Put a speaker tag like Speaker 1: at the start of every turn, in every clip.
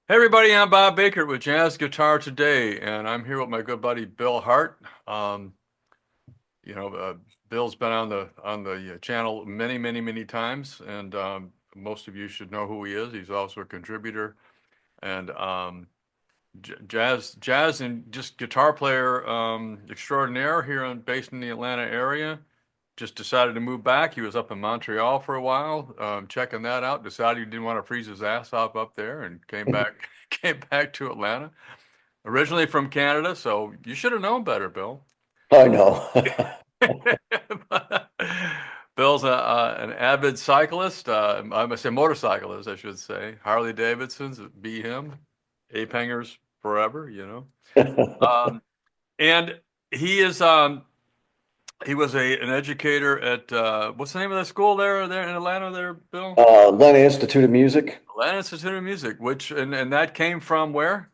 Speaker 1: Hey everybody, I'm Bob Bakert with Jazz Guitar Today, and I'm here with my good buddy Bill Hart. You know, Bill's been on the channel many times, and most of you should know who he is. He's also a contributor and jazz and just guitar player extraordinaire here based in the Atlanta area. Just decided to move back. He was up in Montreal for a while, checking that out. Decided he didn't want to freeze his ass off up there, and came back came back to Atlanta. Originally from Canada, so you should have known better, Bill.
Speaker 2: I know.
Speaker 1: Bill's an avid cyclist. I must say motorcyclist, I should say. Harley Davidsons, be him. Ape hangers forever, you know. And he is he was an educator at what's the name of that school there in Atlanta there, Bill?
Speaker 2: Atlanta Institute of Music,
Speaker 1: Atlanta Institute of Music, which and that came from where?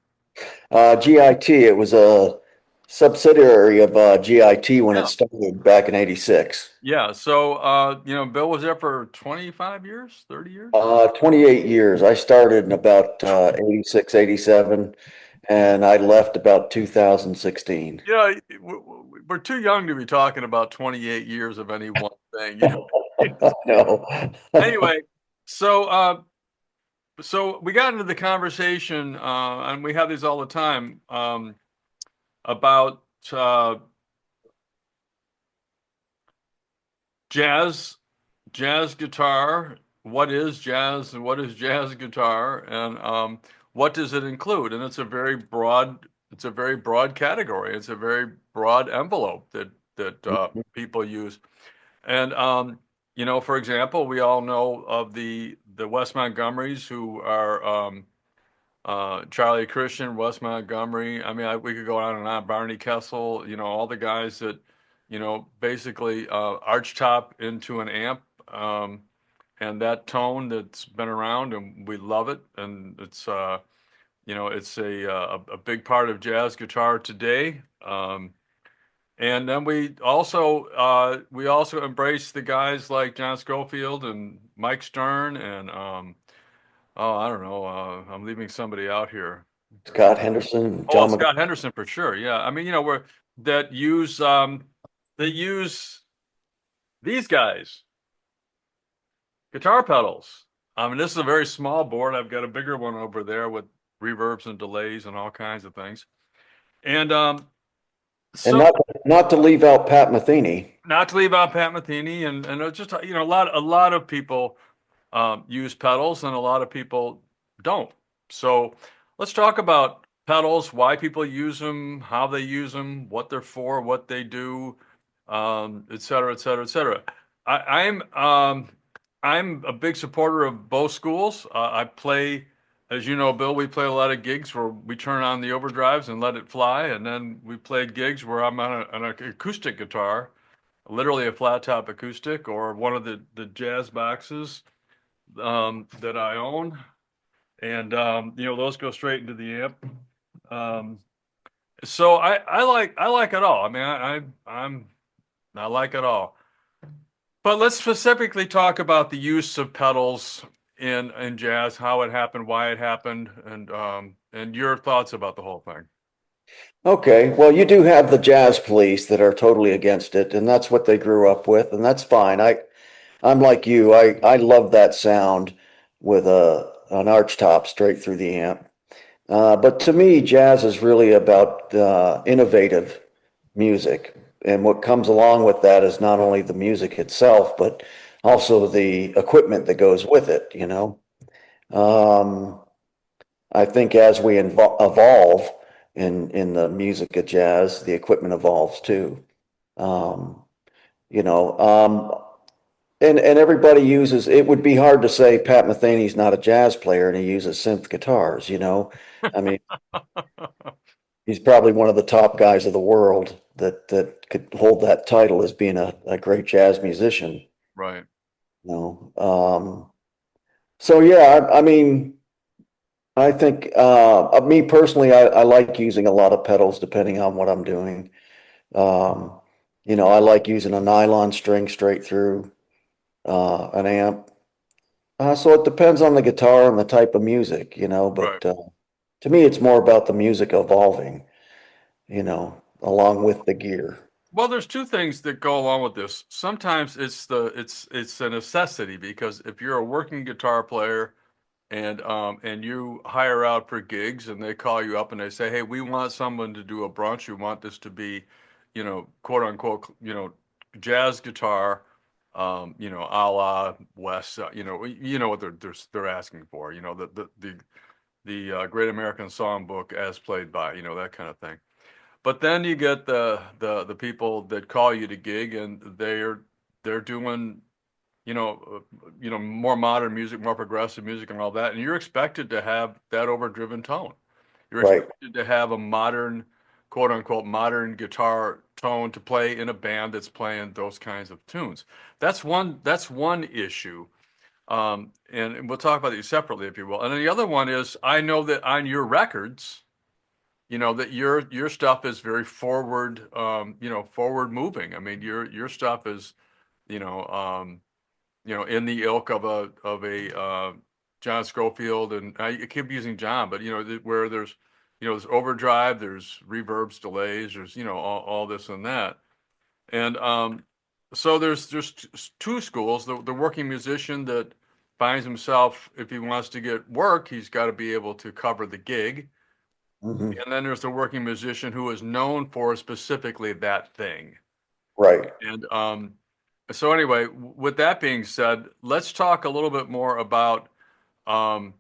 Speaker 2: GIT. It was a subsidiary of GIT when it
Speaker 1: Yeah.
Speaker 2: started back in '86.
Speaker 1: Yeah, so Bill was there for 25 years, 30 years?
Speaker 2: 28 years. I started in about 86, 87, and I left about 2016.
Speaker 1: Yeah, we're too young to be talking about 28 years of any one thing.
Speaker 2: No.
Speaker 1: Anyway, so so we got into the conversation, and we have these all the time, about jazz, jazz guitar. What is jazz and what is jazz guitar, and what does it include? And it's a very broad category. It's a very broad envelope that people use. And for example, we all know of the Wes Montgomerys who are Charlie Christian, Wes Montgomery. I mean, we could go on and on. Barney Kessel, all the guys that, basically arch top into an amp, and that tone that's been around, and we love it. And it's a big part of jazz guitar today. And then we also embrace the guys like John Scofield and Mike Stern and oh, I don't know, I'm leaving somebody out here.
Speaker 2: Scott Henderson,
Speaker 1: Oh, well,
Speaker 2: John
Speaker 1: Scott
Speaker 2: McGraw.
Speaker 1: Henderson for sure. Yeah, I mean, we're that use these guys guitar pedals. I mean, this is a very small board. I've got a bigger one over there with reverbs and delays and all kinds of things. And
Speaker 2: And
Speaker 1: so
Speaker 2: not to leave out Pat Metheny.
Speaker 1: not to leave out Pat Metheny and it's just a lot of people use pedals and a lot of people don't. So let's talk about pedals, why people use them, how they use them, what they're for, what they do, et cetera, et cetera, et cetera. I'm a big supporter of both schools. I play, as you know, Bill, we play a lot of gigs where we turn on the overdrives and let it fly, and then we played gigs where I'm on an acoustic guitar, literally a flat top acoustic, or one of the jazz boxes that I own, and those go straight into the amp. Um, so I like it all. I mean, I like it all. But let's specifically talk about the use of pedals in jazz, how it happened, why it happened, and your thoughts about the whole thing.
Speaker 2: Okay, well, you do have the jazz police that are totally against it, and that's what they grew up with, and that's fine. I'm like you. I love that sound with an arch top straight through the amp. But to me, jazz is really about innovative music. And what comes along with that is not only the music itself, but also the equipment that goes with it, you know. Um, I think as we evolve in the music of jazz, the equipment evolves too. Um, you know, um, and everybody uses, it would be hard to say Pat Metheny's not a jazz player and he uses synth guitars, you know. I mean, he's probably one of the top guys of the world that could hold that title as being a great jazz musician,
Speaker 1: Right.
Speaker 2: you know. So yeah, I mean, I think me personally, I like using a lot of pedals depending on what I'm doing. Um, I like using a nylon string straight through an amp. So it depends on the guitar and the type of music,
Speaker 1: Right.
Speaker 2: but To me, it's more about the music evolving, along with the gear.
Speaker 1: Well, there's two things that go along with this. Sometimes it's a necessity because if you're a working guitar player and you hire out for gigs and they call you up and they say, "Hey, we want someone to do a brunch. We want this to be, quote unquote, jazz guitar, a la West, you know what they're asking for, the Great American Songbook as played by, that kind of thing." But then you get the people that call you to gig and they're doing more modern music, more progressive music, and all that. And you're expected to have that overdriven tone. You're
Speaker 2: Right.
Speaker 1: expected to have a modern, quote unquote, modern guitar tone to play in a band that's playing those kinds of tunes. That's one issue. And we'll talk about these separately, if you will. And then the other one is, I know that on your records, that your stuff is very forward, forward moving. I mean, your stuff is, you know, um, in the ilk of a John Scofield, and I keep using John, but where there's overdrive, there's reverbs, delays, there's all this and that, and so there's two schools. The working musician that finds himself, if he wants to get work, he's got to be able to cover the gig,
Speaker 2: Hmm.
Speaker 1: and then there's the working musician who is known for specifically that thing,
Speaker 2: Right.
Speaker 1: and so anyway, with that being said, let's talk a little bit more about um,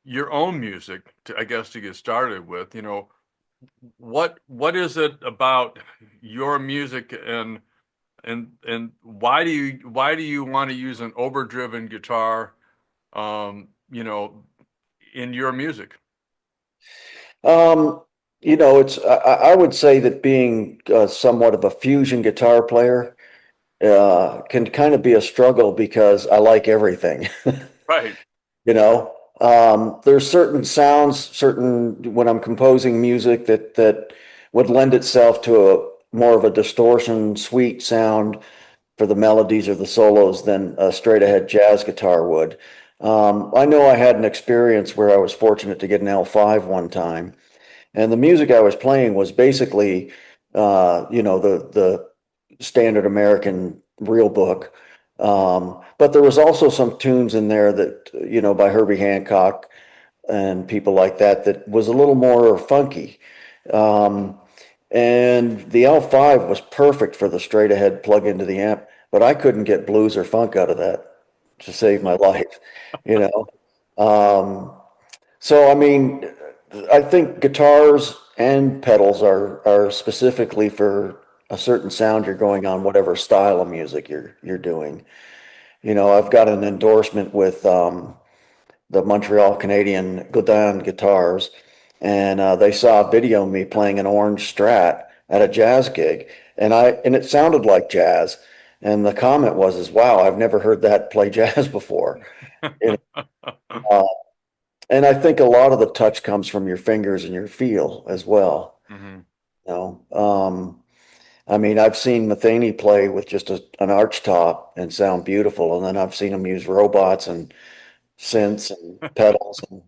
Speaker 1: your own music, I guess, to get started with. What is it about your music, and why do you want to use an overdriven guitar, in your music?
Speaker 2: Um, I would say that being somewhat of a fusion guitar player can kind of be a struggle because I like everything.
Speaker 1: Right.
Speaker 2: There's certain sounds, certain when I'm composing music that would lend itself to a more of a distortion, sweet sound for the melodies or the solos than a straight ahead jazz guitar would. I know I had an experience where I was fortunate to get an L5 one time, and the music I was playing was basically, the standard American real book. But there was also some tunes in there that, by Herbie Hancock and people like that, that was a little more funky. Um, and the L5 was perfect for the straight ahead plug into the amp, but I couldn't get blues or funk out of that to save my life, you know. Um, so I mean, I think guitars and pedals are specifically for a certain sound you're going on, whatever style of music you're doing. I've got an endorsement with the Montreal Canadian Godin guitars, and they saw a video of me playing an orange Strat at a jazz gig, and it sounded like jazz. And the comment was, "Wow, I've never heard that play jazz before." You uh, and I think a lot of the touch comes from your fingers and your feel as well.
Speaker 1: Hmm.
Speaker 2: You I mean, I've seen Metheny play with just an arch top and sound beautiful, and then I've seen him use robots and synths and pedals, and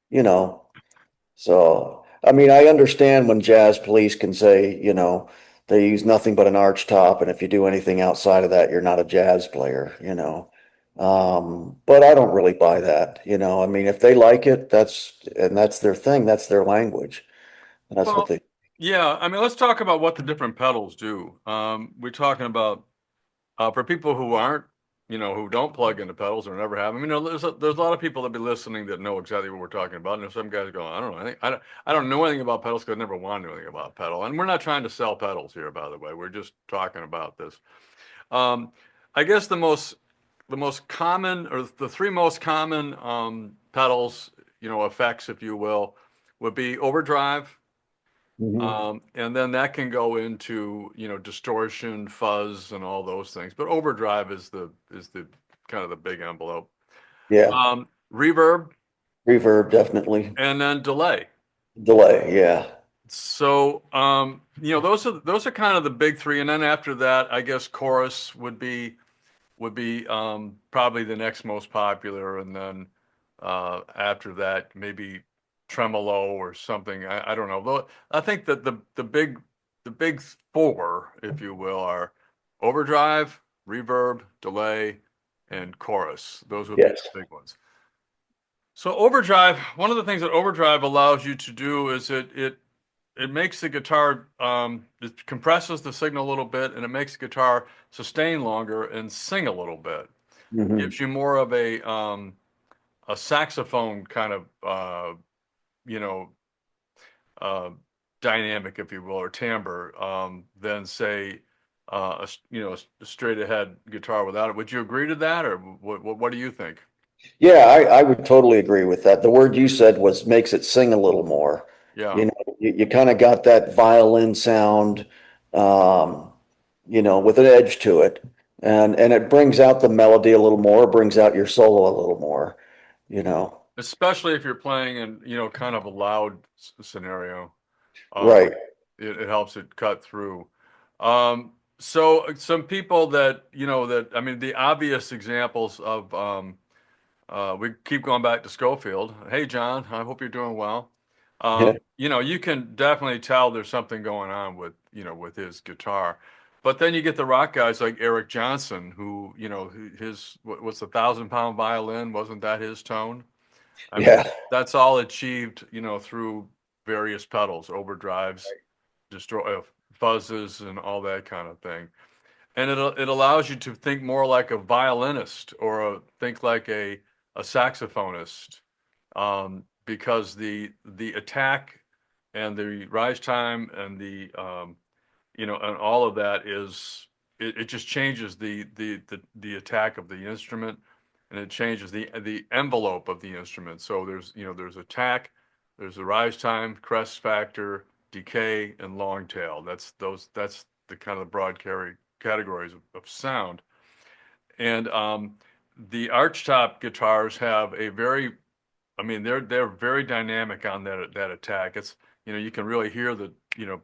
Speaker 2: you know. So, I mean, I understand when jazz police can say, they use nothing but an arch top, and if you do anything outside of that, you're not a jazz player. But I don't really buy that. I mean, if they like it, that's their thing, that's their language. That's what
Speaker 1: Well,
Speaker 2: they.
Speaker 1: yeah. I mean, let's talk about what the different pedals do. We're talking about for people who aren't, who don't plug into pedals or never have. I mean, there's a lot of people that be listening that know exactly what we're talking about. And there's some guys going, I don't know, I don't know anything about pedals because I never wanted to know anything about pedal. And we're not trying to sell pedals here, by the way. We're just talking about this. Um, I guess the most common, or the three most common pedals, effects, if you will, would be overdrive.
Speaker 2: Mhm.
Speaker 1: And then that can go into, distortion, fuzz, and all those things. But overdrive is the kind of the big envelope.
Speaker 2: Yeah,
Speaker 1: Reverb,
Speaker 2: reverb definitely.
Speaker 1: and then delay.
Speaker 2: Delay, yeah.
Speaker 1: So, those are kind of the big three. And then after that, I guess chorus would be probably the next most popular, and then after that, maybe tremolo or something. I don't know. Though I think that the big four, if you will, are overdrive, reverb, delay, and chorus. Those would be
Speaker 2: Yes.
Speaker 1: the big ones. So overdrive, one of the things that overdrive allows you to do is it makes the guitar it compresses the signal a little bit and it makes the guitar sustain longer and sing a little bit.
Speaker 2: Hmm.
Speaker 1: Gives you more of a saxophone kind of you know uh, dynamic, if you will, or timbre than say a straight ahead guitar without it. Would you agree to that, or what do you think?
Speaker 2: Yeah, I would totally agree with that. The word you said was makes it sing a little more.
Speaker 1: Yeah.
Speaker 2: You know, you kind of got that violin sound, um, with an edge to it. And it brings out the melody a little more, brings out your solo a little more, you know.
Speaker 1: Especially if you're playing in, kind of a loud scenario. Um,
Speaker 2: Right.
Speaker 1: it helps it cut through. So some people that, I mean, the obvious examples of, we keep going back to Schofield. Hey, John, I hope you're doing well. You can definitely tell there's something going on with his guitar. But then you get the rock guys like Eric Johnson, who, his, what's the 1,000 pound violin? Wasn't that his tone? I mean,
Speaker 2: Yeah.
Speaker 1: that's all achieved, through various pedals, overdrives, destroy fuzzes, and all that kind of thing. And it allows you to think more like a violinist or think like a saxophonist, because the attack and the rise time and and all of that it just changes the attack of the instrument, and it changes the envelope of the instrument. So there's attack, there's a rise time, crest factor, decay, and long tail. That's the kind of broad categories of sound. And the archtop guitars have a very, I mean, they're very dynamic on that attack. It's you can really hear the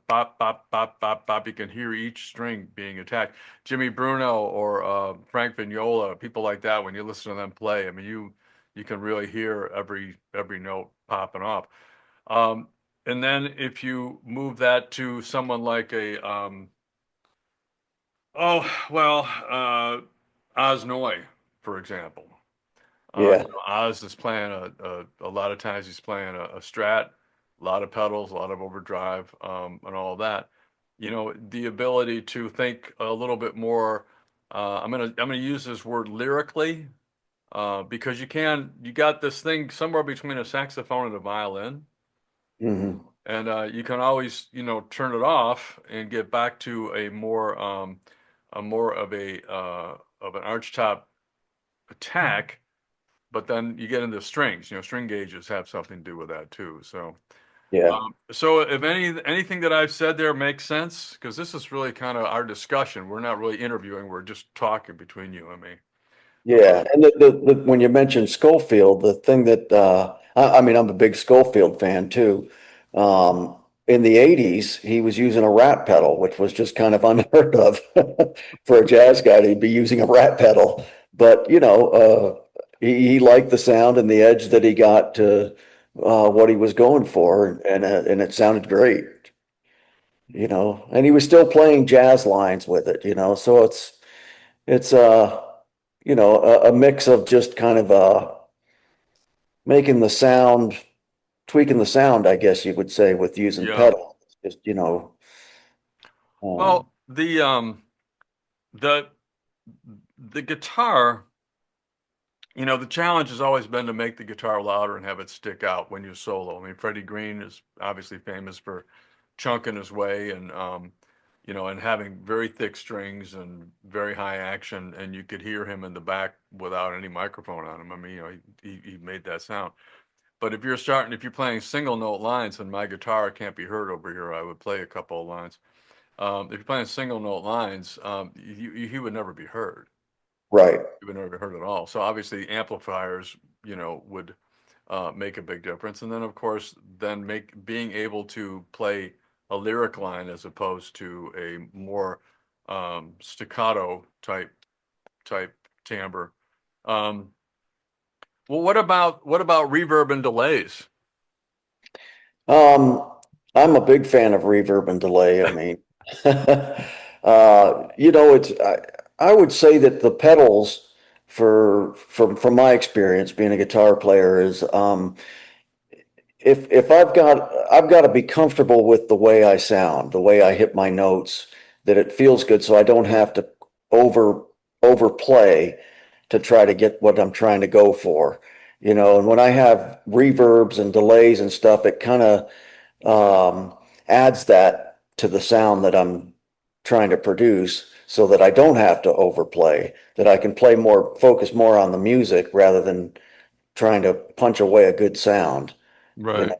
Speaker 1: bop bop bop bop bop. You can hear each string being attacked. Jimmy Bruno or Frank Vignola, people like that. When you listen to them play, I mean, you can really hear every note popping off. Um, and then if you move that to someone like a oh well Oz Noy, for example.
Speaker 2: Yeah.
Speaker 1: Oz is playing a lot of times he's playing a Strat, a lot of pedals, a lot of overdrive, and all of that. The ability to think a little bit more. I'm gonna use this word lyrically, because you got this thing somewhere between a saxophone and a violin,
Speaker 2: Hmm.
Speaker 1: and you can always turn it off and get back to a more of an archtop attack. But then you get into strings. String gauges have something to do with that too.
Speaker 2: Yeah.
Speaker 1: So if anything that I've said there makes sense, because this is really kind of our discussion. We're not really interviewing. We're just talking between you and me.
Speaker 2: Yeah, and when you mentioned Schofield, the thing that I mean, I'm a big Schofield fan too. In the '80s, he was using a rat pedal, which was just kind of unheard of for a jazz guy to be using a rat pedal. But he liked the sound and the edge that he got to what he was going for, and it sounded great. And he was still playing jazz lines with it. So it's a mix of just kind of making the sound, tweaking the sound, I guess you would say, with using
Speaker 1: Yeah.
Speaker 2: pedals. Just
Speaker 1: Well,
Speaker 2: um,
Speaker 1: the the guitar. The challenge has always been to make the guitar louder and have it stick out when you solo. I mean, Freddie Green is obviously famous for chunking his way and having very thick strings and very high action, and you could hear him in the back without any microphone on him. I mean, he made that sound. But if you're playing single note lines, and my guitar can't be heard over here, I would play a couple of lines. If you're playing single note lines, he would never be heard.
Speaker 2: right,
Speaker 1: We've never heard at all. So obviously amplifiers, would make a big difference. And then of course, then make being able to play a lyric line as opposed to a more staccato type timbre. Um, well, what about reverb and delays?
Speaker 2: Um, I'm a big fan of reverb and delay. I mean, I would say that the pedals from my experience being a guitar player is if I've got to be comfortable with the way I sound, the way I hit my notes, that it feels good so I don't have to over overplay to try to get what I'm trying to go for. And when I have reverbs and delays and stuff, it kind of adds that to the sound that I'm trying to produce so that I don't have to overplay, that I can focus more on the music rather than trying to punch away a good sound. You
Speaker 1: Right.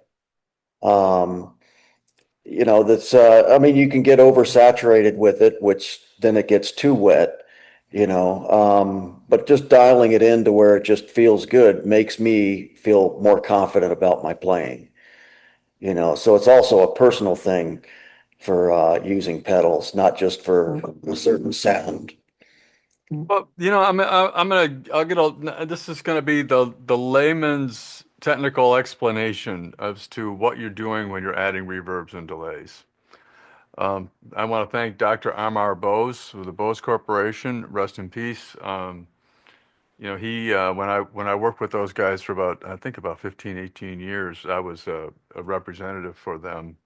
Speaker 2: know, that's, I mean, you can get oversaturated with it, which then it gets too wet, but just dialing it in to where it just feels good makes me feel more confident about my playing, so it's also a personal thing for using pedals, not just for a certain sound.
Speaker 1: Well, I'll get this is gonna be the layman's technical explanation as to what you're doing when you're adding reverbs and delays. I want to thank Dr. Amar Bose of the Bose Corporation. Rest in peace. He when I worked with those guys for about I think about 15, 18 years, I was a representative for them.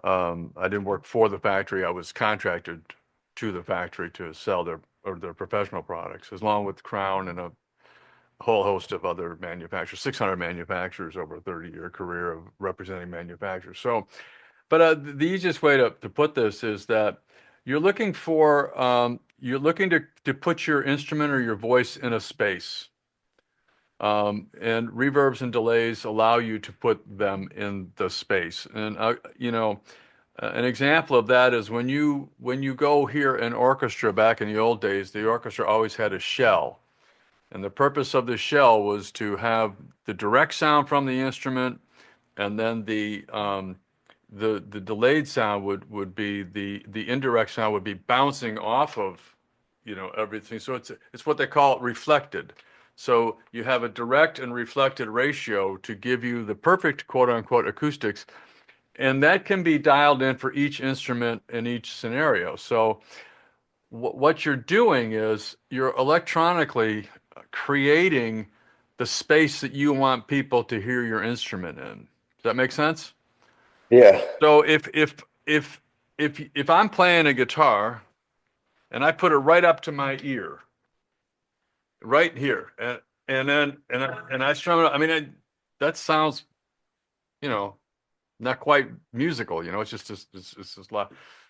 Speaker 1: I didn't work for the factory. I was contracted to the factory to sell their professional products, along with Crown and a whole host of other manufacturers, 600 manufacturers over a 30-year career of representing manufacturers. So, but the easiest way to put this is that you're looking to put your instrument or your voice in a space. And reverbs and delays allow you to put them in the space. And an example of that is when you go hear an orchestra back in the old days, the orchestra always had a shell. And the purpose of the shell was to have the direct sound from the instrument, and then the delayed sound would be the indirect sound would be bouncing off of everything. So it's what they call reflected. So you have a direct and reflected ratio to give you the perfect quote unquote acoustics, and that can be dialed in for each instrument in each scenario. So what you're doing is you're electronically creating the space that you want people to hear your instrument in. Does that make sense?
Speaker 2: Yeah,
Speaker 1: So if I'm playing a guitar and I put it right up to my ear, right here, and I strum it, I mean that sounds you know not quite musical, it's just loud.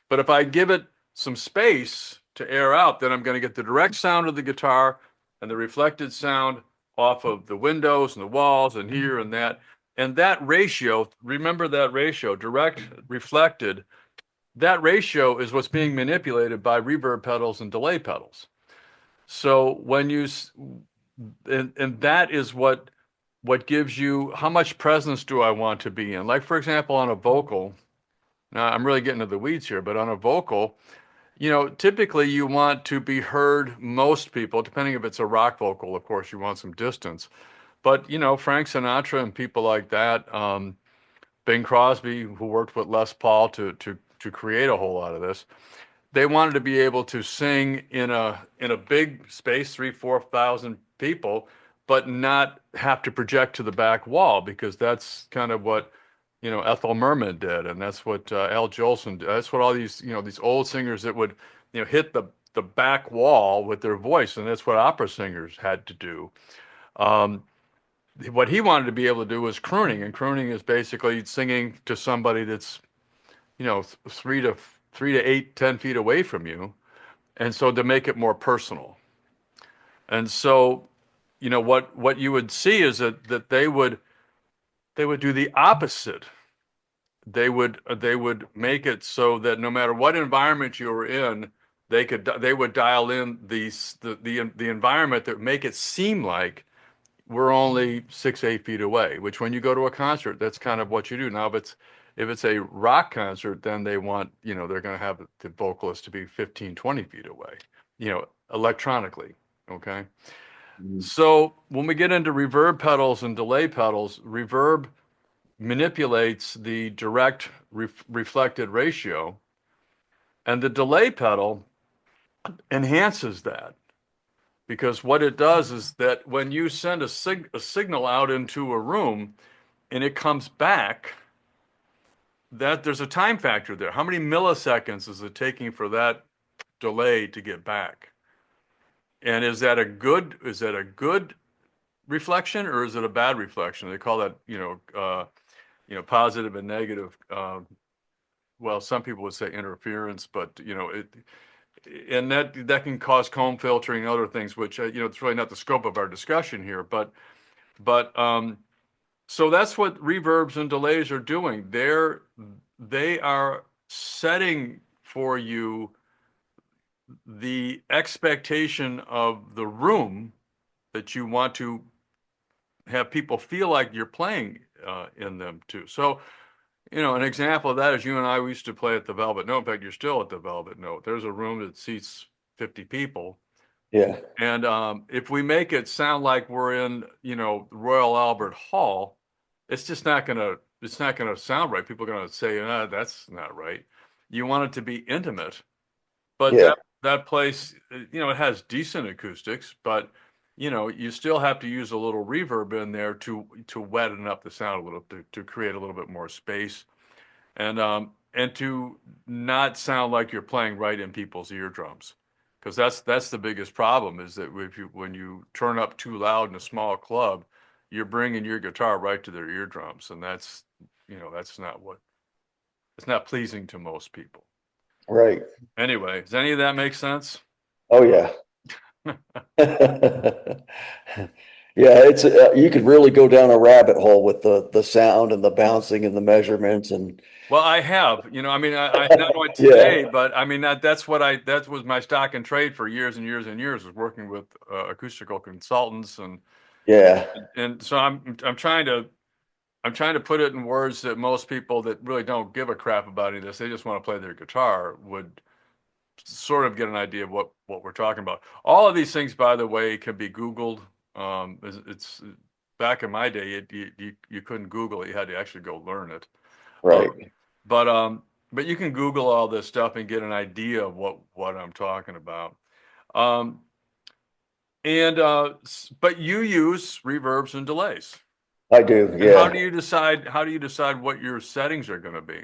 Speaker 1: But if I give it some space to air out, then I'm going to get the direct sound of the guitar and the reflected sound off of the windows and the walls and here and that. And that ratio, remember that ratio, direct, reflected, that ratio is what's being manipulated by reverb pedals and delay pedals. So and that is what gives you how much presence do I want to be in? Like for example, on a vocal, now I'm really getting to the weeds here, but on a vocal, typically you want to be heard most people, depending if it's a rock vocal, of course, you want some distance. But, Frank Sinatra and people like that, Bing Crosby, who worked with Les Paul to create a whole lot of this, they wanted to be able to sing in a big space, 3,000, 4,000 people, but not have to project to the back wall because that's kind of what Ethel Merman did, and that's what Al Jolson did. That's what all these old singers that would hit the back wall with their voice, and that's what opera singers had to do. Um, what he wanted to be able to do was crooning, and crooning is basically singing to somebody that's 3 to 8, 10 feet away from you, and so to make it more personal. And so, what you would see is that they would do the opposite. They would make it so that no matter what environment you were in, they would dial in the environment that make it seem like we're only 6, 8 feet away. Which when you go to a concert, that's kind of what you do. Now, if it's a rock concert, then they're going to have the vocalist to be 15, 20 feet away, electronically. Okay. So when we get into reverb pedals and delay pedals, reverb manipulates the direct reflected ratio, and the delay pedal enhances that. Because what it does is that when you send a signal out into a room and it comes back, that there's a time factor there. How many milliseconds is it taking for that delay to get back? And is that a good reflection or is it a bad reflection? They call that, positive and negative. Well, some people would say interference, but and that can cause comb filtering and other things, which it's really not the scope of our discussion here. But so that's what reverbs and delays are doing. They are setting for you the expectation of the room that you want to have people feel like you're playing in them too. So, an example of that is you and I, we used to play at the Velvet Note. In fact, you're still at the Velvet Note. There's a room that seats 50 people.
Speaker 2: Yeah.
Speaker 1: And if we make it sound like we're in, Royal Albert Hall, it's not gonna sound right. People are gonna say, that's not right. You want it to be intimate, but
Speaker 2: Yeah.
Speaker 1: that place, it has decent acoustics, but you still have to use a little reverb in there to wetten up the sound a little, to create a little bit more space, and to not sound like you're playing right in people's eardrums, because that's the biggest problem is that when you turn up too loud in a small club, you're bringing your guitar right to their eardrums, and that's not what it's not pleasing to most people.
Speaker 2: Right.
Speaker 1: Anyway, does any of that make sense?
Speaker 2: Oh yeah. Yeah, it's you could really go down a rabbit hole with the sound and the bouncing and the measurements and
Speaker 1: Well, I have, I mean, I not only
Speaker 2: yeah,
Speaker 1: today, but I mean that was my stock and trade for years and years and years, was working with acoustical consultants,
Speaker 2: yeah,
Speaker 1: and so I'm trying to put it in words that most people that really don't give a crap about any of this, they just want to play their guitar, would sort of get an idea of what we're talking about. All of these things, by the way, can be Googled. It's back in my day, you couldn't Google it; you had to actually go learn it.
Speaker 2: right.
Speaker 1: Um, but you can Google all this stuff and get an idea of what I'm talking about. Um, but you use reverbs and delays.
Speaker 2: I do,
Speaker 1: And how
Speaker 2: yeah.
Speaker 1: do you decide what your settings are going to be?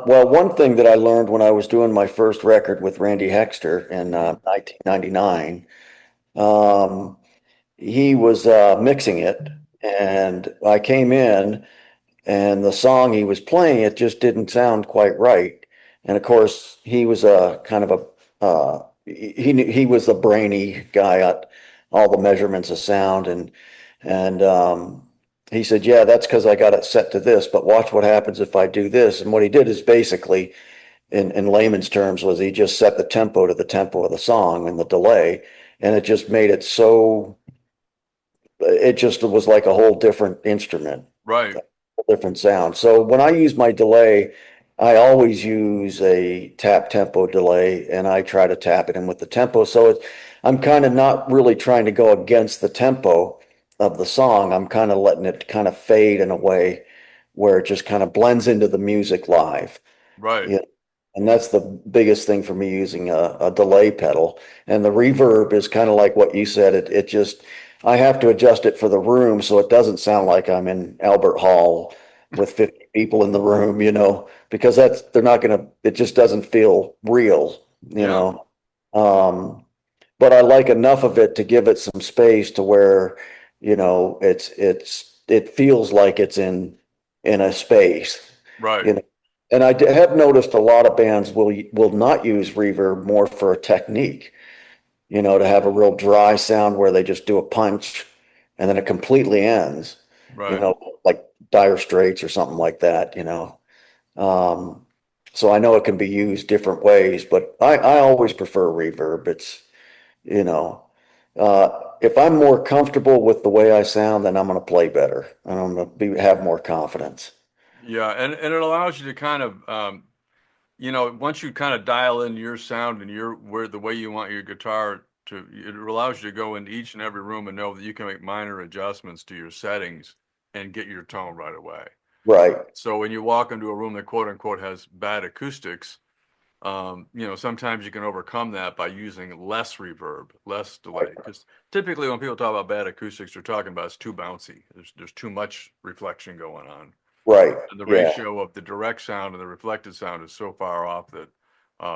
Speaker 2: Well, one thing that I learned when I was doing my first record with Randy Hexter in
Speaker 1: Mhm.
Speaker 2: 1999, um, he was mixing it, and I came in. And the song he was playing, it just didn't sound quite right. And of course, he was a kind of he was the brainy guy at all the measurements of sound, and he said, "Yeah, that's because I got it set to this, but watch what happens if I do this." And what he did is basically, in layman's terms, was he just set the tempo to the tempo of the song and the delay, and it just made it so it just was like a whole different instrument,
Speaker 1: Right,
Speaker 2: different sound. So when I use my delay, I always use a tap tempo delay and I try to tap it in with the tempo. So I'm kind of not really trying to go against the tempo of the song. I'm kind of letting it kind of fade in a way where it just kind of blends into the music live.
Speaker 1: right,
Speaker 2: Yeah. And that's the biggest thing for me using a delay pedal. And the reverb is kind of like what you said. It just, I have to adjust it for the room so it doesn't sound like I'm in Albert Hall with 50 people in the room, because they're not going to, it just doesn't feel real, you
Speaker 1: yeah,
Speaker 2: know. Um, but I like enough of it to give it some space to where, it feels like it's in a space,
Speaker 1: right,
Speaker 2: you know. And have noticed a lot of bands will not use reverb more for a technique, to have a real dry sound where they just do a punch and then it completely ends,
Speaker 1: right.
Speaker 2: like Dire Straits or something like that. Um, so I know it can be used different ways, but I always prefer reverb. You know, if I'm more comfortable with the way I sound, then I'm going to play better and I'm going to have more confidence.
Speaker 1: Yeah, and it allows you to kind of once you kind of dial in your sound and where the way you want your guitar to, it allows you to go into each and every room and know that you can make minor adjustments to your settings and get your tone right away.
Speaker 2: Right.
Speaker 1: So when you walk into a room that quote unquote has bad acoustics, sometimes you can overcome that by using less reverb, less delay. Because typically when people talk about bad acoustics, they're talking about it's too bouncy. There's too much reflection going on.
Speaker 2: Right.
Speaker 1: And the
Speaker 2: Yeah.
Speaker 1: ratio of the direct sound and the reflected sound is so far off that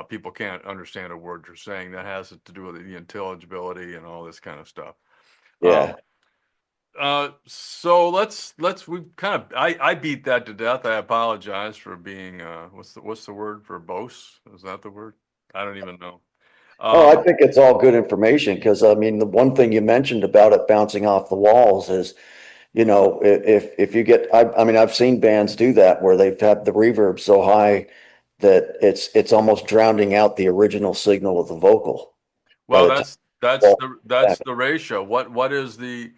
Speaker 1: people can't understand a word you're saying. That has to do with the intelligibility and all this kind of stuff. Um,
Speaker 2: Yeah.
Speaker 1: so let's we kind of I beat that to death. I apologize for being what's the word for Bose? Is that the word? I don't even know.
Speaker 2: Oh, I
Speaker 1: Um,
Speaker 2: think it's all good information because I mean, the one thing you mentioned about it bouncing off the walls is, if you get, I mean, I've seen bands do that where they've had the reverb so high that it's almost drowning out the original signal of the vocal by
Speaker 1: well,
Speaker 2: the time
Speaker 1: that's
Speaker 2: it's
Speaker 1: the
Speaker 2: back.
Speaker 1: that's the ratio. What is the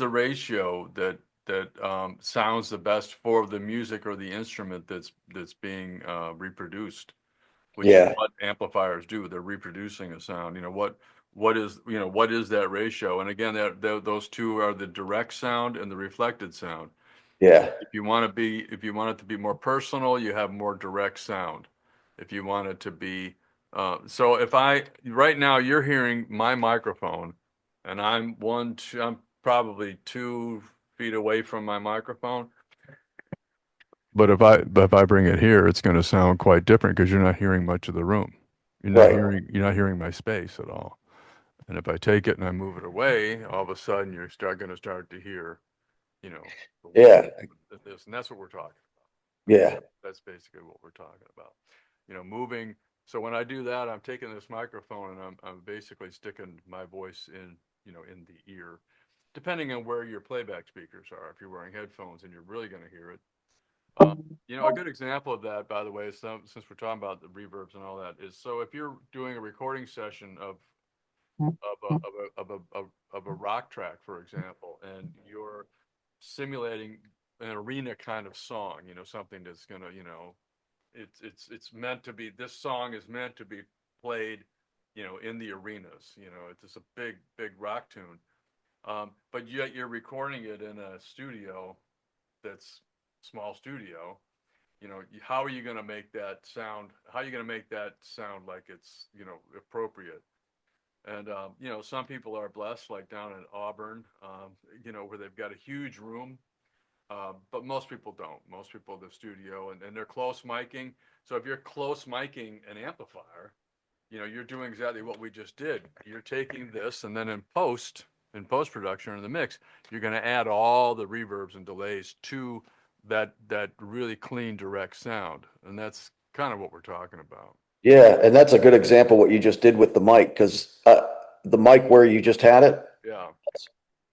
Speaker 1: ratio that sounds the best for the music or the instrument that's being reproduced? Which is
Speaker 2: Yeah,
Speaker 1: what amplifiers do. They're reproducing a sound. What is that ratio? And again, those two are the direct sound and the reflected sound.
Speaker 2: yeah,
Speaker 1: If you want it to be more personal, you have more direct sound. If you want it to be, so if I right now you're hearing my microphone, and I'm probably 2 feet away from my microphone. But if I bring it here, it's going to sound quite different because you're not hearing much of the room.
Speaker 2: right.
Speaker 1: You're not hearing my space at all. And if I take it and I move it away, all of a sudden you're going to start to hear, you know, the wall,
Speaker 2: Yeah,
Speaker 1: this, and that's what we're talking about.
Speaker 2: yeah,
Speaker 1: That's basically what we're talking about. Moving. So when I do that, I'm taking this microphone and I'm basically sticking my voice in the ear, depending on where your playback speakers are. If you're wearing headphones and you're really going to hear it. Uh, a good example of that, by the way, is since we're talking about the reverbs and all that, is so if you're doing a recording session of a rock track, for example, and you're simulating an arena kind of song, something that's gonna, it's meant to be. This song is meant to be played, in the arenas. It's a big rock tune, but yet you're recording it in a studio that's small studio. How are you going to make that sound? How are you going to make that sound like it's appropriate? And some people are blessed, like down in Auburn, where they've got a huge room. But most people don't. Most people the studio and they're close miking. So if you're close miking an amplifier, you're doing exactly what we just did. You're taking this and then in post production or in the mix, you're going to add all the reverbs and delays to that really clean direct sound, and that's kind of what we're talking about.
Speaker 2: yeah. And that's a good example what you just did with the mic because the mic where you just had it,
Speaker 1: Yeah,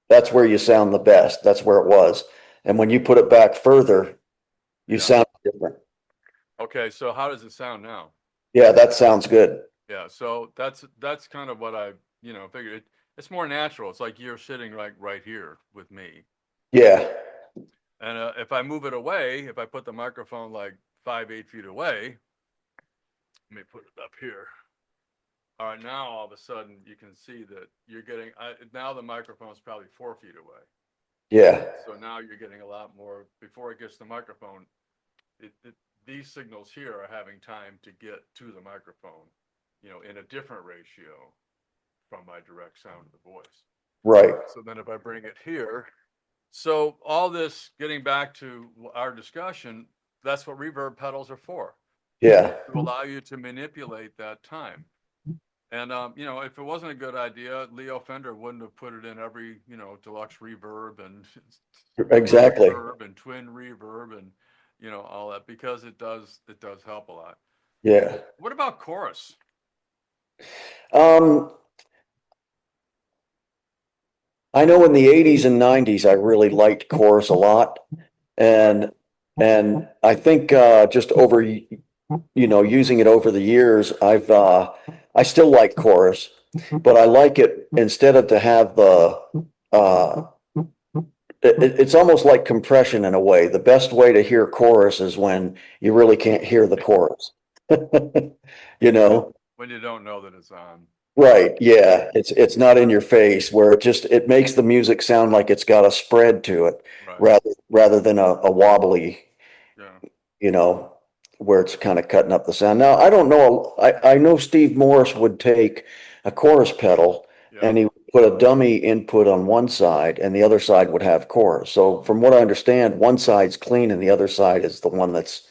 Speaker 2: that's where you sound the best. That's where it was. And when you put it back further, you
Speaker 1: yeah.
Speaker 2: sound different.
Speaker 1: Okay, so how does it sound now?
Speaker 2: Yeah, that sounds good.
Speaker 1: Yeah, so that's kind of what I figured. It's more natural. It's like you're sitting right here with me.
Speaker 2: Yeah,
Speaker 1: And if I move it away, if I put the microphone like 5, 8 feet away, let me put it up here. All right, now all of a sudden you can see that you're getting, now the microphone's probably 4 feet away.
Speaker 2: yeah,
Speaker 1: So now you're getting a lot more, before it gets to the microphone, these signals here are having time to get to the microphone, in a different ratio from my direct sound of the voice.
Speaker 2: right.
Speaker 1: So then if I bring it here, so all this, getting back to our discussion, that's what reverb pedals are for,
Speaker 2: Yeah,
Speaker 1: to allow you to manipulate that time. And if it wasn't a good idea, Leo Fender wouldn't have put it in every, deluxe reverb and super
Speaker 2: exactly.
Speaker 1: reverb and twin reverb and all that, because it does help a lot.
Speaker 2: Yeah.
Speaker 1: What about chorus?
Speaker 2: Um, I know in the 80s and 90s, I really liked chorus a lot.
Speaker 1: Okay.
Speaker 2: And I think just over, using it over the years, I still like chorus, but I like it instead of to have uh, it's almost like compression in a way. The best way to hear chorus is when you really can't hear the chorus. You
Speaker 1: When you
Speaker 2: know?
Speaker 1: when you don't know that it's on.
Speaker 2: Right,
Speaker 1: Yeah,
Speaker 2: yeah. It's not in your face where it makes the music sound like it's got a spread to it
Speaker 1: right.
Speaker 2: rather than a wobbly,
Speaker 1: Yeah,
Speaker 2: you know, where it's kind of cutting up the sound. Now, I don't know, I know Steve Morris would take a chorus pedal
Speaker 1: yeah.
Speaker 2: and he would put a dummy input on one side and the other side would have chorus. So from what I understand, one side's clean and the other side is the one that's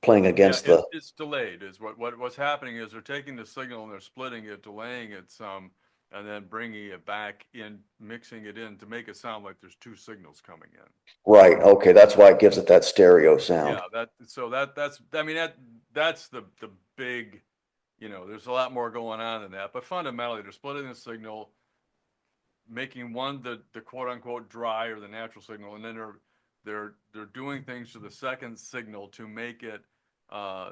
Speaker 2: playing
Speaker 1: Yeah,
Speaker 2: against the,
Speaker 1: it's delayed. Is what's happening is they're taking the signal and they're splitting it, delaying it some, and then bringing it back in, mixing it in to make it sound like there's two signals coming in.
Speaker 2: right. Okay, that's why it gives it that stereo sound.
Speaker 1: Yeah, that's I mean that's the big, there's a lot more going on than that, but fundamentally they're splitting the signal, making one the quote unquote dry or the natural signal, and then they're doing things to the second signal to make it, uh,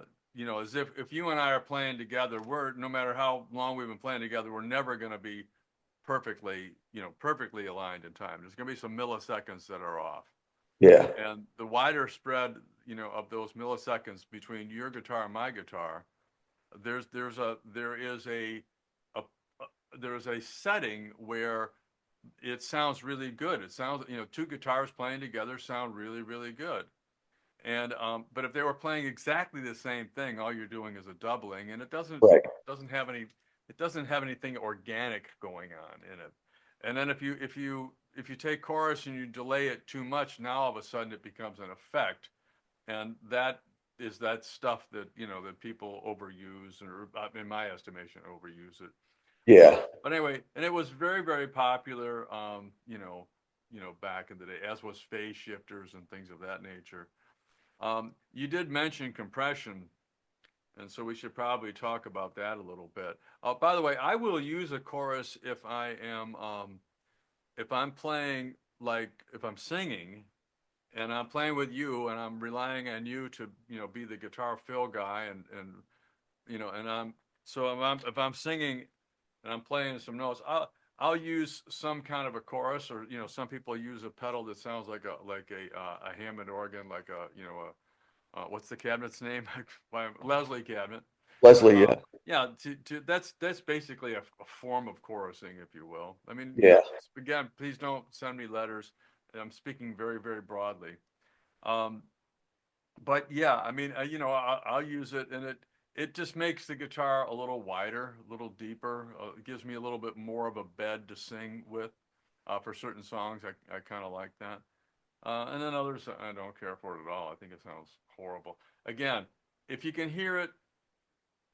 Speaker 1: as if you and I are playing together, we're no matter how long we've been playing together, we're never going to be perfectly aligned in time. There's going to be some milliseconds that are off,
Speaker 2: Yeah,
Speaker 1: and the wider spread, of those milliseconds between your guitar and my guitar, there is a there is a setting where it sounds really good. It sounds, two guitars playing together sound really, really good. And but if they were playing exactly the same thing, all you're doing is a doubling, and
Speaker 2: right.
Speaker 1: doesn't have any it doesn't have anything organic going on in it. And then if you take chorus and you delay it too much, now all of a sudden it becomes an effect, and that is that stuff that that people overuse, or in my estimation, overuse it.
Speaker 2: Yeah,
Speaker 1: But anyway, and it was very, very popular, back in the day, as was phase shifters and things of that nature. You did mention compression, and so we should probably talk about that a little bit. By the way, I will use a chorus if I'm playing, like if I'm singing and I'm playing with you and I'm relying on you to be the guitar fill guy, and and if I'm singing and I'm playing some notes, I'll use some kind of a chorus, or some people use a pedal that sounds like a Hammond organ, like what's the cabinet's name? Leslie cabinet.
Speaker 2: Leslie, yeah,
Speaker 1: Yeah, that's basically a form of chorusing, if you will. I mean,
Speaker 2: yeah,
Speaker 1: again, please don't send me letters. I'm speaking very, very broadly. Um, but yeah, I mean, I'll use it, and it just makes the guitar a little wider, a little deeper. It gives me a little bit more of a bed to sing with. For certain songs, I kind of like that. And then others, I don't care for it at all. I think it sounds horrible. Again, if you can hear it,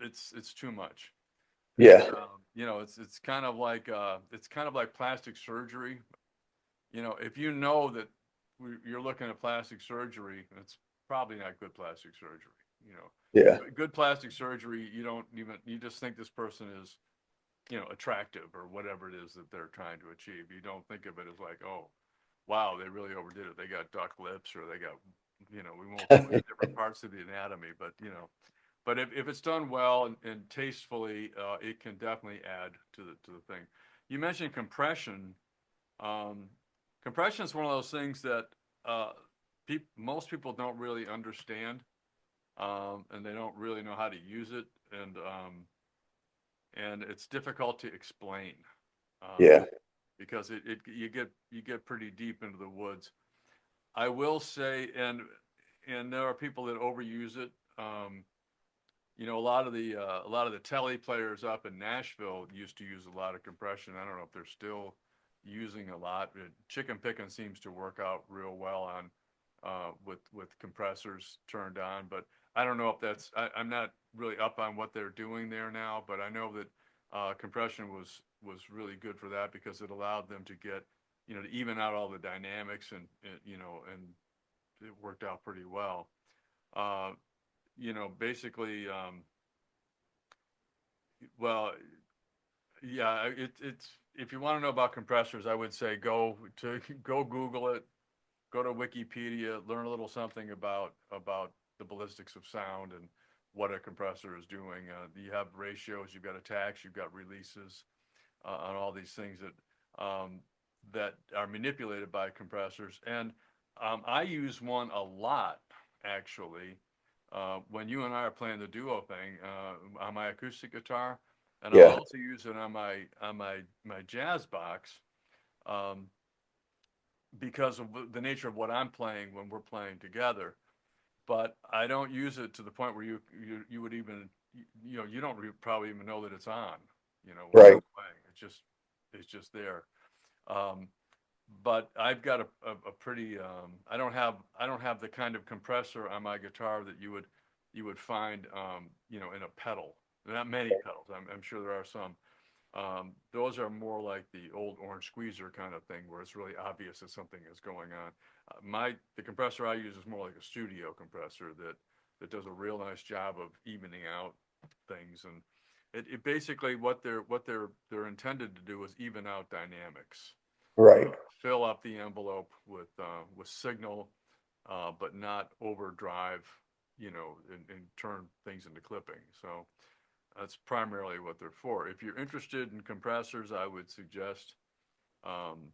Speaker 1: it's too much.
Speaker 2: yeah,
Speaker 1: It's kind of like plastic surgery. If you know that you're looking at plastic surgery, it's probably not good plastic surgery. You know,
Speaker 2: yeah,
Speaker 1: good plastic surgery, you just think this person is, attractive or whatever it is that they're trying to achieve. You don't think of it as like, oh, wow, they really overdid it. They got duck lips, or they got, we won't go into different parts of the anatomy, but if it's done well and tastefully, it can definitely add to the thing. You mentioned compression. Um, Compression is one of those things that uh, most people don't really understand, and they don't really know how to use it, and it's difficult to explain, um,
Speaker 2: yeah,
Speaker 1: because you get pretty deep into the woods. I will say, and there are people that overuse it. A lot of the telly players up in Nashville used to use a lot of compression. I don't know if they're still using a lot. Chicken picking seems to work out real well on with compressors turned on, but I don't know if I'm not really up on what they're doing there now, but I know that compression was really good for that, because it allowed them to get, to even out all the dynamics, and it worked out pretty well. Uh, Basically, well, yeah, it's if you want to know about compressors, I would say go Google it, go to Wikipedia, learn a little something about the ballistics of sound and what a compressor is doing. You have ratios, you've got attacks, you've got releases, on all these things that are manipulated by compressors. And I use one a lot, actually. When you and I are playing the duo thing on my acoustic guitar, and I'll
Speaker 2: Yeah.
Speaker 1: also use it on my jazz box, um, because of the nature of what I'm playing when we're playing together. But I don't use it to the point where you would even, you don't probably even know that it's on, when
Speaker 2: Right.
Speaker 1: I'm playing. It's just there. Um, but I've got a pretty, I don't have the kind of compressor on my guitar that you would find, in a pedal. There are not many pedals. I'm sure there are some. Those are more like the old orange squeezer kind of thing, where it's really obvious that something is going on. The compressor I use is more like a studio compressor that does a real nice job of evening out things, and it basically what they're intended to do is even out dynamics,
Speaker 2: Right.
Speaker 1: fill up the envelope with signal, but not overdrive, and turn things into clipping. So that's primarily what they're for. If you're interested in compressors, I would suggest, um,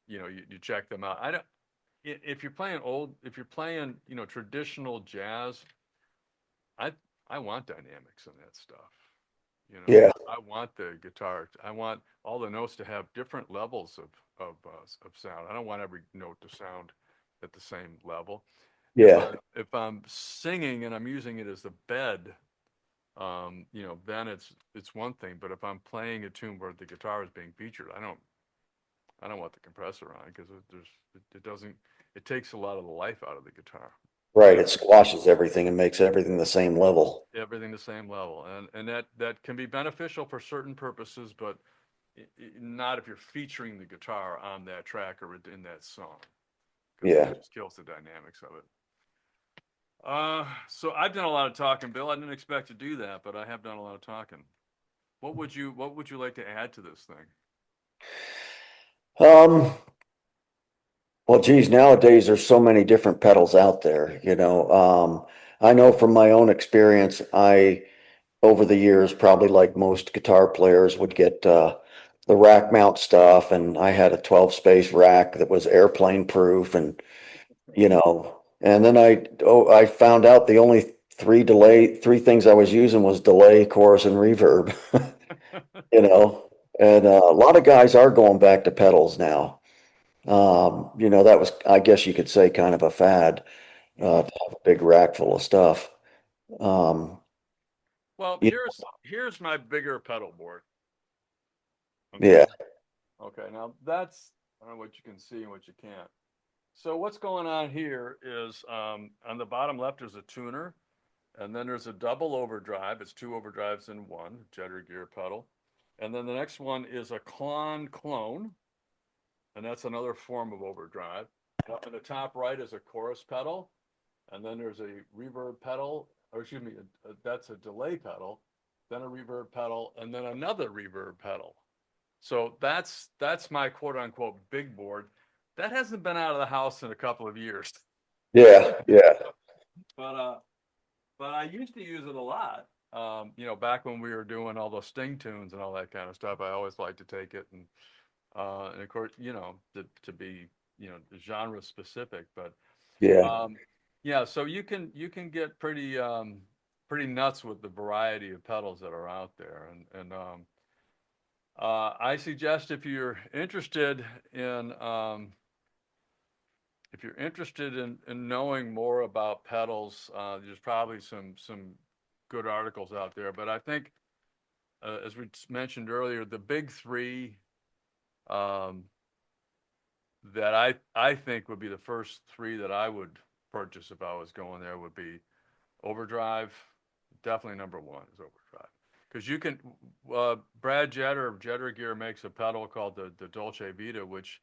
Speaker 1: you check them out. I don't. If you're playing, traditional jazz, I I want dynamics in that stuff.
Speaker 2: Yeah.
Speaker 1: I want the guitar. I want all the notes to have different levels of sound. I don't want every note to sound at the same level. If
Speaker 2: Yeah.
Speaker 1: I'm singing and I'm using it as the bed, then it's one thing. But if I'm playing a tune where the guitar is being featured, I don't want the compressor on because it doesn't it takes a lot of the life out of the guitar.
Speaker 2: Right.
Speaker 1: And
Speaker 2: It squashes everything and makes everything the same level.
Speaker 1: everything the same level, and that can be beneficial for certain purposes, but not if you're featuring the guitar on that track or in that song, because it
Speaker 2: Yeah.
Speaker 1: just kills the dynamics of it. So I've done a lot of talking, Bill. I didn't expect to do that, but I have done a lot of talking. What would you like to add to this thing?
Speaker 2: Um, well, geez, nowadays there's so many different pedals out there, you know. I know from my own experience, over the years, probably like most guitar players, would get the rack mount stuff, and I had a 12 space rack that was airplane proof, and and then I found out the only three things I was using was delay, chorus, and reverb, you know. And a lot of guys are going back to pedals now. That was, I guess you could say, kind of a fad,
Speaker 1: Hmm.
Speaker 2: to have a big rack full of stuff. Um,
Speaker 1: Well,
Speaker 2: y-
Speaker 1: here's my bigger pedal board. Okay.
Speaker 2: yeah,
Speaker 1: Okay. Now that's, I don't know what you can see and what you can't. So what's going on here is, on the bottom left is a tuner, and then there's a double overdrive. It's two overdrives in one, jetter gear pedal. And then the next one is a clone, and that's another form of overdrive. Up in the top right is a chorus pedal, and then there's a reverb pedal, or excuse me, that's a delay pedal, then a reverb pedal, and then another reverb pedal. So that's my quote unquote big board. That hasn't been out of the house in a couple of years.
Speaker 2: yeah, yeah,
Speaker 1: But I used to use it a lot. Back when we were doing all those Sting tunes and all that kind of stuff, I always liked to take it, and of course, to be, genre specific. But
Speaker 2: yeah,
Speaker 1: um, yeah, so you can get pretty nuts with the variety of pedals that are out there, and I suggest in if you're interested in knowing more about pedals, there's probably some good articles out there. But I think, as we mentioned earlier, the big three, um, that I think would be the first three that I would purchase if I was going there would be overdrive. Definitely number one is overdrive, because you can. Brad Jetter of Jetter Gear makes a pedal called the Dolce Vita, which,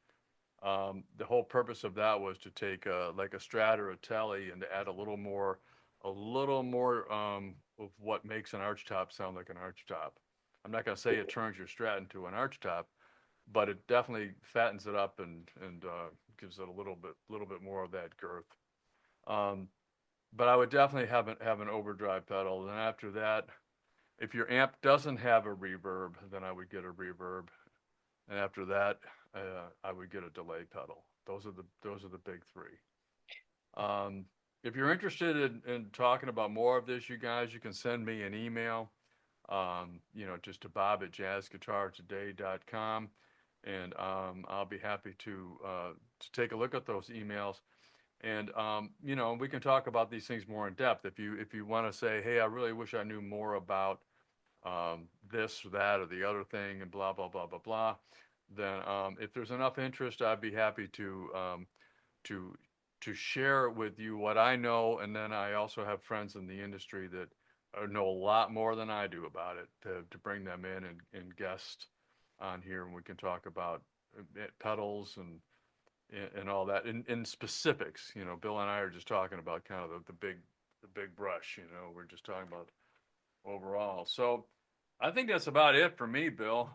Speaker 1: the whole purpose of that was to take, like a Strat or a Tele, and to add a little more, of what makes an arch top sound like an arch top. I'm not going to say it turns your Strat into an arch top, but it definitely fattens it up and gives it a little bit more of that girth. Um, but I would definitely have an overdrive pedal. And after that, if your amp doesn't have a reverb, then I would get a reverb. And after that, I would get a delay pedal. Those are the big three. Um, if you're interested in talking about more of this, you guys, you can send me an email. just to Bob at jazzguitartoday.com, and I'll be happy to take a look at those emails. And we can talk about these things more in depth. If you want to say, hey, I really wish I knew more about this or that or the other thing, and blah blah blah blah blah, then if there's enough interest, I'd be happy to to share with you what I know, and then I also have friends in the industry that know a lot more than I do about it to bring them in and guest on here, and we can talk about pedals and all that in specifics. Bill and I are just talking about kind of the big brush. We're just talking about overall. So I think that's about it for me, Bill.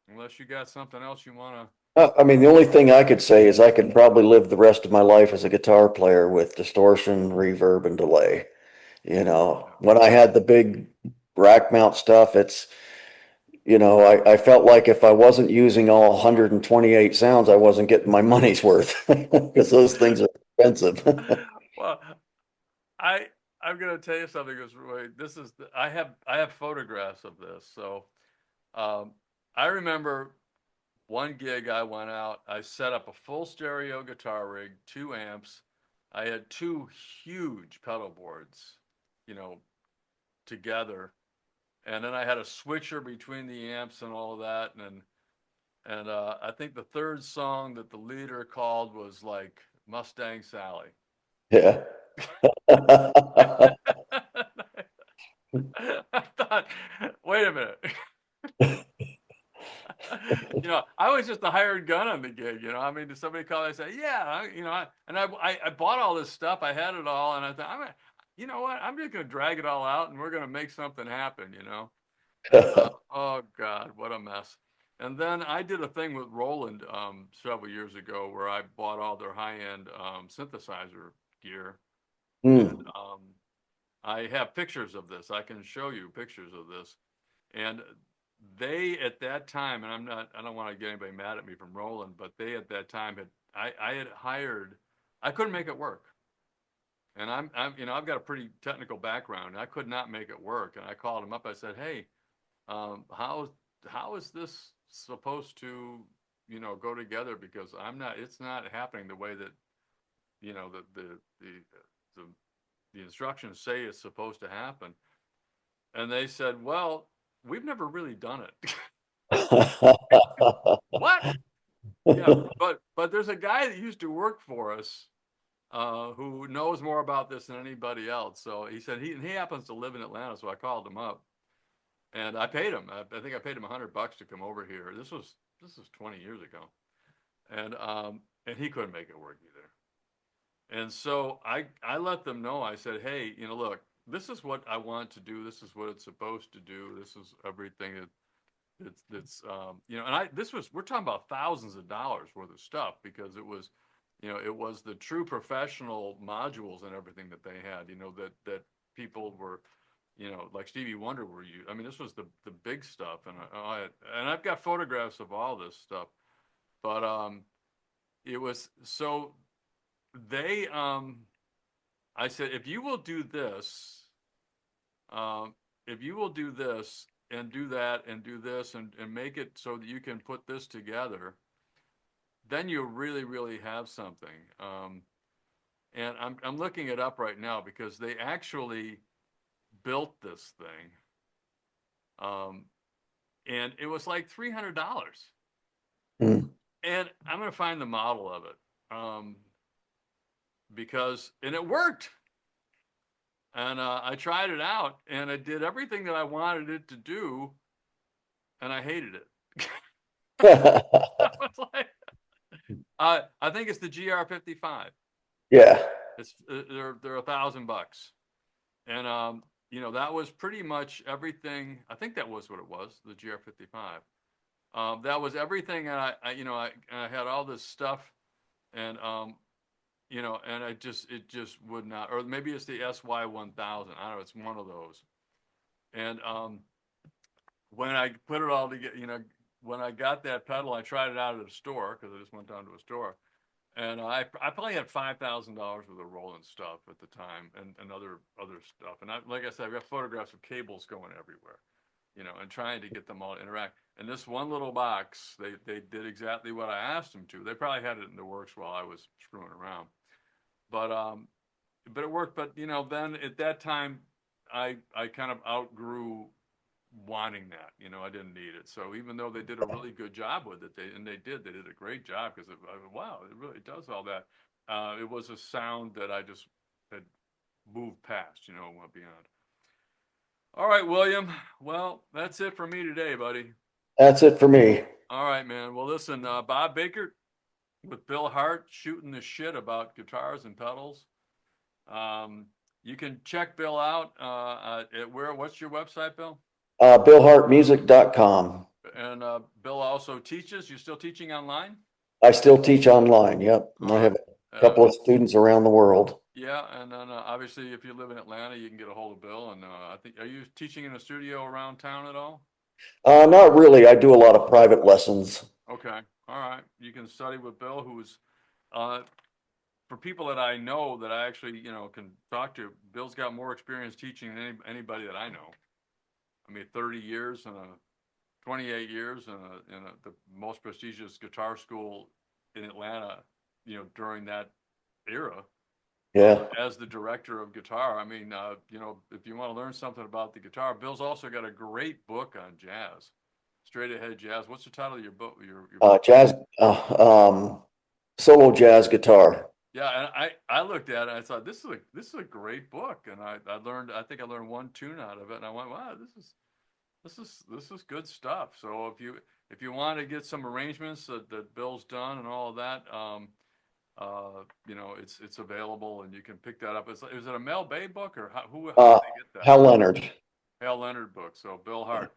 Speaker 1: Unless you got something else you want
Speaker 2: I mean, the only thing I could say is I could probably live the rest of my life as a guitar player with distortion, reverb, and delay. When I had the big rack mount stuff, I felt like if I wasn't using all 128 sounds, I wasn't getting my money's worth because those
Speaker 1: to.
Speaker 2: things are expensive.
Speaker 1: Well, I I'm gonna tell you something. This is I have photographs of this. So um, I remember one gig I went out. I set up a full stereo guitar rig, 2 amps. I had two huge pedal boards, you know, together, and then I had a switcher between the amps and all of that. And I think the third song that the leader called was like Mustang Sally.
Speaker 2: Yeah.
Speaker 1: I thought, wait a minute. I was just a hired gun on the gig. I mean, did somebody call? I say, yeah, I bought all this stuff. I had it all, and I thought, you know what? I'm just gonna drag it all out, and we're gonna make something happen. And oh God, what a mess. And then I did a thing with Roland several years ago where I bought all their high-end synthesizer gear, and
Speaker 2: Hmm.
Speaker 1: I have pictures of this. I can show you pictures of this. And they at that time, and I don't want to get anybody mad at me from Roland, but they at that time I had hired, I couldn't make it work. And I've got a pretty technical background. I could not make it work. And I called him up. I said, hey, how is this supposed to, go together? Because it's not happening the way that, the, the instructions say it's supposed to happen. And they said, well, we've never really done it. What? Yeah, but there's a guy that used to work for us who knows more about this than anybody else. So he said he happens to live in Atlanta, so I called him up and I paid him. I think I paid him $100 to come over here. This was 20 years ago, and he couldn't make it work either. And so I let them know. I said, hey, look, this is what I want to do. This is what it's supposed to do. This is everything that's and I this was we're talking about thousands of dollars worth of stuff because it was the true professional modules and everything that they had, that people were, like Stevie Wonder were I mean, this was the big stuff, and I've got photographs of all this stuff. But it was so they I said, um if you will do this and do that and do this and make it so that you can put this together, then you really, really have something. And I'm looking it up right now because they actually built this thing, um, and it was like $300.
Speaker 2: Hmm.
Speaker 1: And I'm going to find the model of it, and it worked. And I tried it out, and it did everything that I wanted it to do, and I hated it. I was like, I think it's the GR55.
Speaker 2: Yeah.
Speaker 1: They're $1,000, and that was pretty much everything. I think that was what it was, the GR55. That was everything, and I had all this stuff, and and it just would not, or maybe it's the SY 1000. I don't know. It's one of those. And when I put it all together, when I got that pedal, I tried it out at a store because I just went down to a store, And I probably had $5,000 worth of rolling stuff at the time, and other stuff. And like I said, I've got photographs of cables going everywhere, and trying to get them all to interact. And this one little box, they did exactly what I asked them to. They probably had it in the works while I was screwing around, but it worked. But then at that time, I kind of outgrew wanting that. I didn't need it. So even though they did a really good job with it, they did a great job because wow, it really does all that. It was a sound that I just had moved past, went beyond. All right, William. Well, that's it for me today, buddy.
Speaker 2: That's it for me.
Speaker 1: All right, man. Well, listen, Bob Bakert with Bill Hart shooting the shit about guitars and pedals. Um, you can check Bill out at where? What's your website, Bill?
Speaker 2: BillHartMusic.com.
Speaker 1: And Bill also teaches. You still teaching online?
Speaker 2: I still teach online. Yep.
Speaker 1: All
Speaker 2: I
Speaker 1: right.
Speaker 2: have a couple of students around the world.
Speaker 1: Yeah, and then obviously, if you live in Atlanta, you can get a hold of Bill. And I think, are you teaching in a studio around town at all?
Speaker 2: Not really. I do a lot of private lessons.
Speaker 1: Okay. All right. You can study with Bill, who's uh, for people that I know that I actually can talk to. Bill's got more experience teaching than anybody that I know. I mean, 30 years and 28 years in the most prestigious guitar school in Atlanta. During that era.
Speaker 2: Yeah.
Speaker 1: As the director of guitar. I mean, if you want to learn something about the guitar, Bill's also got a great book on jazz, straight ahead jazz. What's the title of your book? Your book?
Speaker 2: Jazz, solo jazz guitar.
Speaker 1: Yeah, and I looked at it and I thought this is a great book, and I learned I think I learned one tune out of it, and I went, wow, this is good stuff. So if you want to get some arrangements that Bill's done and all of that, it's available and you can pick that up. Is it a Mel Bay book or how did
Speaker 2: Uh,
Speaker 1: they get that?
Speaker 2: Hal Leonard.
Speaker 1: Hal Leonard book. So Bill Hart.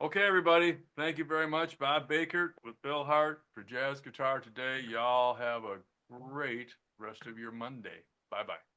Speaker 1: Okay, everybody. Thank you very much. Bob Bakert with Bill Hart for Jazz Guitar today. Y'all have a great rest of your Monday. Bye bye.